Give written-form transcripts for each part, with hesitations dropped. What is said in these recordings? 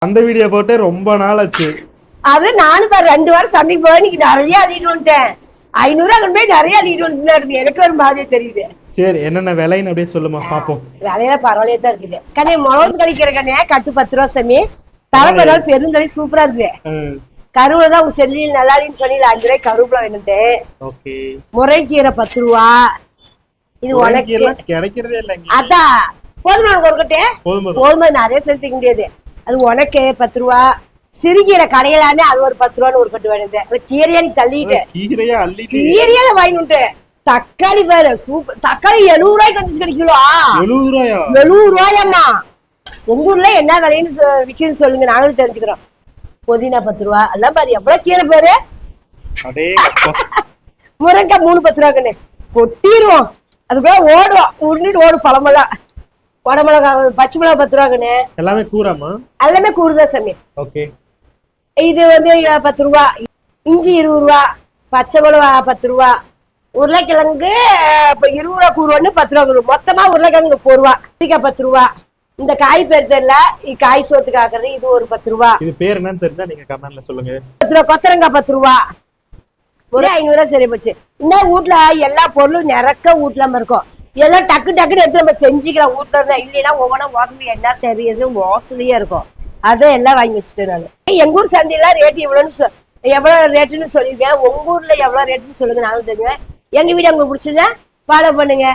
அந்த வீடியோ போட்டு ரொம்ப நாள் ஆச்சு. அது நானும் 2 வாரம் சந்தைக்கு போய் இன்னைக்கு நிறைய அள்ளிட்டு வந்துட்டேன். 500 அங்க போய் நிறைய அள்ளிட்டு வந்து எனக்கு ஒரு மாதிரி தெரியுது. சரி, என்னென்ன விலைன்னு அப்படியே சொல்லுமா பாப்போம். விலையில பரவாயில்லையே தான் இருக்குது. கண்ணே முளவு கழிக்கிற கண்ணே கட்டு 10 ரூபா சாமி. தலைப்பெருநாள் பெருந்தளி சூப்பரா இருக்குது. கருவேல தான் உங்க செல்லியில் நல்லாலின்னு சொல்லி 5 ரூபாய் கருவேப்பிலை வேணுட்டு. முறைக்கீரை 10 ரூபா. இது உனக்கு கிடைக்கிறதே இல்லைங்க. அதான் போதுமா ஒரு கட்டே போதுமா நிறைய செலுத்திக்க முடியாது. அது உனக்கு 10 ரூபா. சிறுகீரை கடையிலானே அது ஒரு 10 ரூபான்னு ஒரு கட்டு வேணுது. கீரையா நீ தள்ளிட்டு கீரையால வாங்கிட்டு. தக்காளி பாரு சூப்பர். தக்காளி 70 ரூபாய்க்கு வந்து கிடைக்கலோ. 70 ரூபாயம்மா. உங்க ஊர்ல என்ன விலைன்னு விக்குன்னு சொல்லுங்க, நாங்களும் தெரிஞ்சுக்கிறோம். புதினா 10 ரூபா. எல்லாம் பாரு எவ்வளவு கீரை பாரு. முருங்கக்காய் 3 10 ரூபாய்க்குன்னு கொட்டிடுவோம். அதுக்குள்ள ஓடுவோம் உருண்டிட்டு ஓடும். பழமெல்லாம் வடமிளகா பச்சை மிளகா 10 ரூபாய்க்குன்னு. எல்லாமே கூறாமா? எல்லாமே கூறுதான் சாமி. இது வந்து 10 ரூபா. இஞ்சி 20 ரூபா. பச்சை மிளகா 10 ரூபா. உருளைக்கிழங்கு 20 ரூபா கூறுவான்னு 10 ரூபா கூறு. மொத்தமா உருளைக்கிழங்கு 4 ரூபா. 10 ரூபா. இந்த காய் பேர் தெரியல. காய் சோத்துக்கு ஆக்குறது இது ஒரு 10 ரூபா. இது பேர் என்னன்னு தெரிஞ்சா நீங்க கமெண்ட்ல சொல்லுங்க. 10 ரூபா. கொத்தரங்காய் 10 ரூபா. ஒரு 500 ரூபா சரி போச்சு. இந்த வீட்டுல எல்லா பொருளும் நிறக்க வீட்டுல இருக்கும். எல்லாம் டக்கு டக்குன்னு எடுத்து நம்ம செஞ்சுக்கலாம் வீட்டுல இருந்தா. இல்லைன்னா ஒவ்வொன்றா வாசனை என்ன சரி வாசனையா இருக்கும். அதை எல்லாம் வாங்கி வச்சுட்டேன் நான். எங்க ஊர் சந்தையெல்லாம் ரேட் எவ்வளவு ரேட்டுன்னு சொல்லிருக்கேன். உங்க ஊர்ல எவ்வளவு ரேட்டுன்னு சொல்லுங்க, நானும் தெரிஞ்சுங்க. எங்க வீடியோ உங்களுக்கு பிடிச்சதா ஃபாலோ பண்ணுங்க.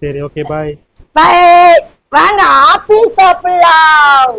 சரி, ஓகே, பாய். பாய். வாங்க ஆப்பிள் சாப்பிடலாம்.